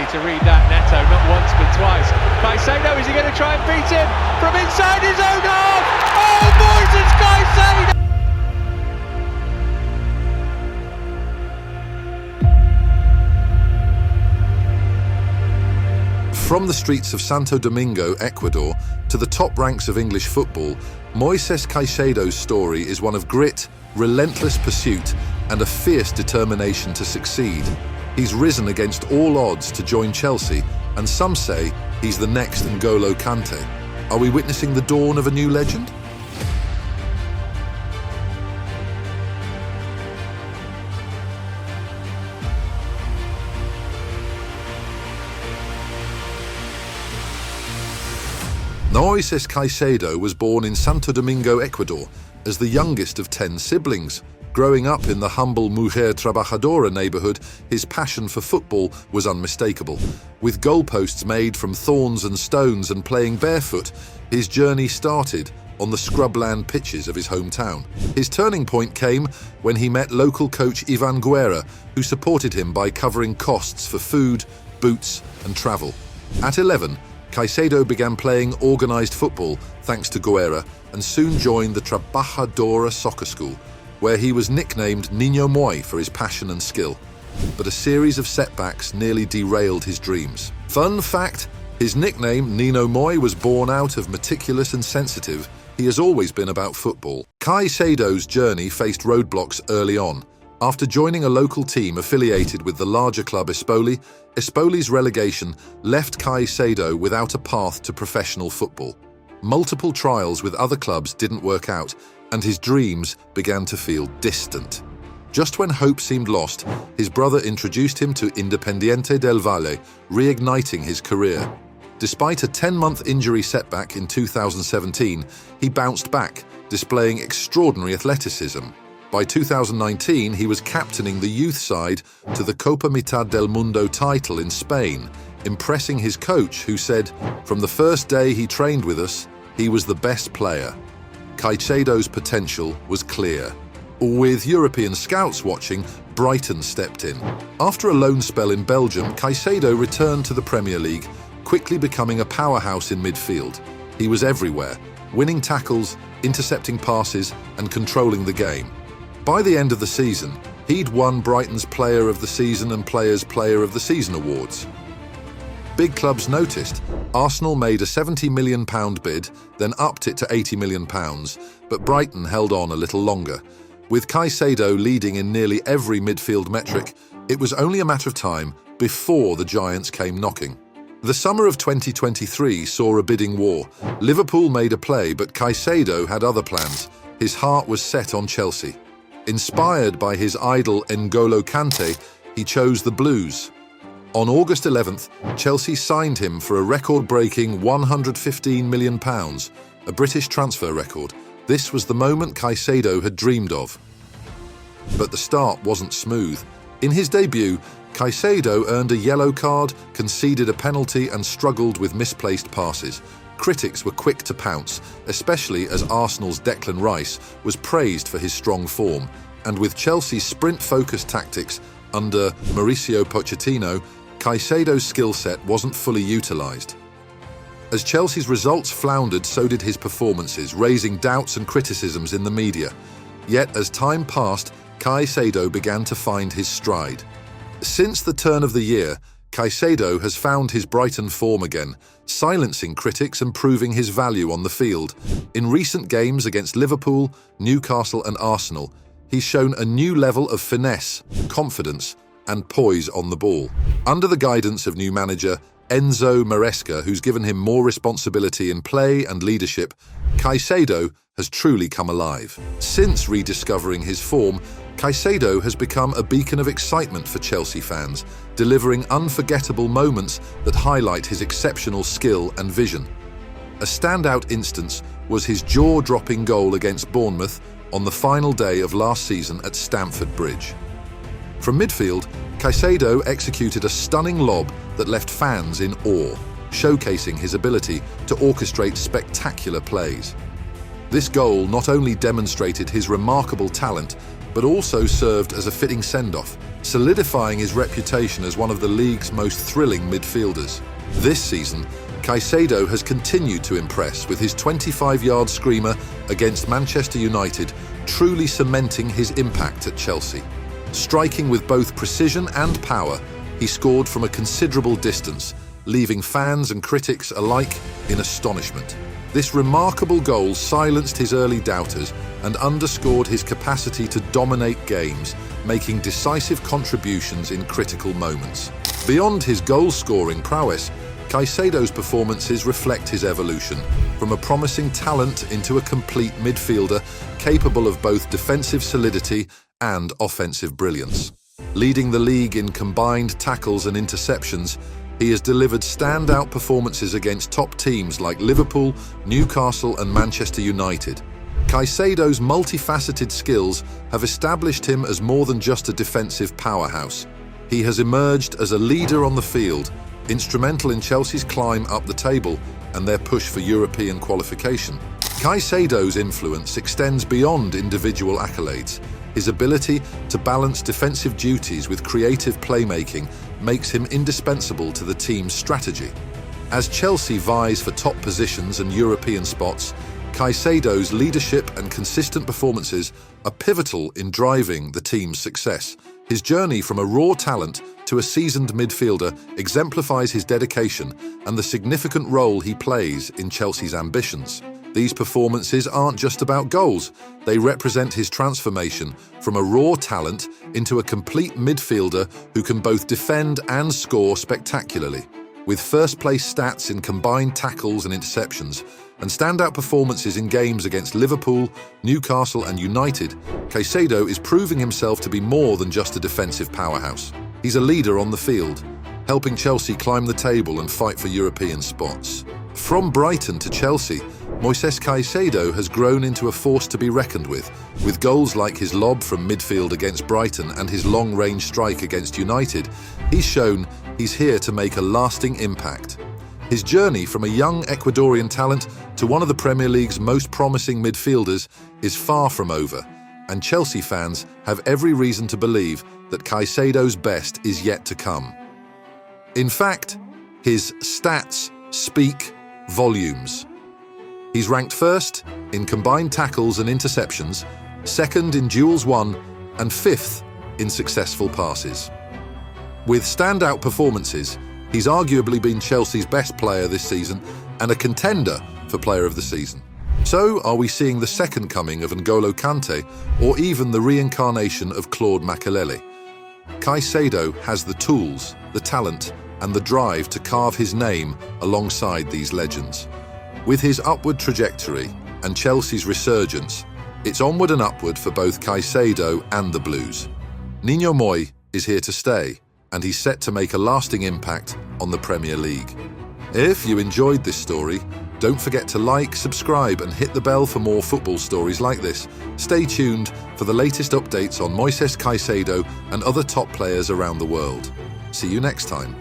cleverly to read that Neto, not once but twice. Caicedo, is he going to try and beat him from inside his own half? Oh, Moises Caicedo! From the streets of Santo Domingo, Ecuador, to the top ranks of English football, Moises Caicedo's story is one of grit, relentless pursuit, and a fierce determination to succeed. He's risen against all odds to join Chelsea, and some say he's the next N'Golo Kante. Are we witnessing the dawn of a new legend? Moises Caicedo was born in Santo Domingo, Ecuador, as the youngest of 10 siblings. Growing up in the humble Mujer Trabajadora neighborhood, his passion for football was unmistakable. With goalposts made from thorns and stones and playing barefoot, his journey started on the scrubland pitches of his hometown. His turning point came when he met local coach Ivan Guerra, who supported him by covering costs for food, boots, and travel. At 11, Caicedo began playing organized football thanks to Guerra and soon joined the Trabajadora soccer school, where he was nicknamed Niño Moi for his passion and skill. But a series of setbacks nearly derailed his dreams. Fun fact, his nickname Niño Moi was born out of meticulous and sensitive. He has always been about football. Caicedo's journey faced roadblocks early on. After joining a local team affiliated with the larger club Espoli, Espoli's relegation left Caicedo without a path to professional football. Multiple trials with other clubs didn't work out, and his dreams began to feel distant. Just when hope seemed lost, his brother introduced him to Independiente del Valle, reigniting his career. Despite a 10-month injury setback in 2017, he bounced back, displaying extraordinary athleticism. By 2019, he was captaining the youth side to the Copa Mitad del Mundo title in Spain, impressing his coach, who said, "From the first day he trained with us, he was the best player." Caicedo's potential was clear. With European scouts watching, Brighton stepped in. After a loan spell in Belgium, Caicedo returned to the Premier League, quickly becoming a powerhouse in midfield. He was everywhere, winning tackles, intercepting passes, and controlling the game. By the end of the season, he'd won Brighton's Player of the Season and Players' Player of the Season awards. Big clubs noticed. Arsenal made a £70 million bid, then upped it to £80 million, but Brighton held on a little longer. With Caicedo leading in nearly every midfield metric, it was only a matter of time before the Giants came knocking. The summer of 2023 saw a bidding war. Liverpool made a play, but Caicedo had other plans. His heart was set on Chelsea. Inspired by his idol N'Golo Kante, he chose the Blues. On August 11th, Chelsea signed him for a record-breaking £115 million, a British transfer record. This was the moment Caicedo had dreamed of. But the start wasn't smooth. In his debut, Caicedo earned a yellow card, conceded a penalty, and struggled with misplaced passes. Critics were quick to pounce, especially as Arsenal's Declan Rice was praised for his strong form. And with Chelsea's sprint-focused tactics under Mauricio Pochettino, Caicedo's skill set wasn't fully utilised. As Chelsea's results floundered, so did his performances, raising doubts and criticisms in the media. Yet as time passed, Caicedo began to find his stride. Since the turn of the year, Caicedo has found his Brighton form again, silencing critics and proving his value on the field. In recent games against Liverpool, Newcastle and Arsenal, he's shown a new level of finesse, confidence, and poise on the ball. Under the guidance of new manager Enzo Maresca, who's given him more responsibility in play and leadership, Caicedo has truly come alive. Since rediscovering his form, Caicedo has become a beacon of excitement for Chelsea fans, delivering unforgettable moments that highlight his exceptional skill and vision. A standout instance was his jaw-dropping goal against Bournemouth on the final day of last season at Stamford Bridge. From midfield, Caicedo executed a stunning lob that left fans in awe, showcasing his ability to orchestrate spectacular plays. This goal not only demonstrated his remarkable talent, but also served as a fitting send-off, solidifying his reputation as one of the league's most thrilling midfielders. This season, Caicedo has continued to impress with his 25-yard screamer against Manchester United, truly cementing his impact at Chelsea. Striking with both precision and power, he scored from a considerable distance, leaving fans and critics alike in astonishment. This remarkable goal silenced his early doubters and underscored his capacity to dominate games, making decisive contributions in critical moments. Beyond his goal-scoring prowess, Caicedo's performances reflect his evolution from a promising talent into a complete midfielder capable of both defensive solidity and offensive brilliance. Leading the league in combined tackles and interceptions, he has delivered standout performances against top teams like Liverpool, Newcastle and Manchester United. Caicedo's multifaceted skills have established him as more than just a defensive powerhouse. He has emerged as a leader on the field, instrumental in Chelsea's climb up the table and their push for European qualification. Caicedo's influence extends beyond individual accolades. His ability to balance defensive duties with creative playmaking makes him indispensable to the team's strategy. As Chelsea vies for top positions and European spots, Caicedo's leadership and consistent performances are pivotal in driving the team's success. His journey from a raw talent to a seasoned midfielder exemplifies his dedication and the significant role he plays in Chelsea's ambitions. These performances aren't just about goals, they represent his transformation from a raw talent into a complete midfielder who can both defend and score spectacularly. With first-place stats in combined tackles and interceptions, and standout performances in games against Liverpool, Newcastle and United, Caicedo is proving himself to be more than just a defensive powerhouse. He's a leader on the field, helping Chelsea climb the table and fight for European spots. From Brighton to Chelsea, Moises Caicedo has grown into a force to be reckoned with goals like his lob from midfield against Brighton and his long-range strike against United. He's shown he's here to make a lasting impact. His journey from a young Ecuadorian talent to one of the Premier League's most promising midfielders is far from over, and Chelsea fans have every reason to believe that Caicedo's best is yet to come. In fact, his stats speak volumes. He's ranked first in combined tackles and interceptions, second in duels won, and fifth in successful passes. With standout performances, he's arguably been Chelsea's best player this season and a contender for Player of the Season. So, are we seeing the second coming of N'Golo Kante or even the reincarnation of Claude Makelele? Caicedo has the tools, the talent, and the drive to carve his name alongside these legends. With his upward trajectory and Chelsea's resurgence, it's onward and upward for both Caicedo and the Blues. Niño Moi is here to stay, and he's set to make a lasting impact on the Premier League. If you enjoyed this story, don't forget to like, subscribe and hit the bell for more football stories like this. Stay tuned for the latest updates on Moises Caicedo and other top players around the world. See you next time.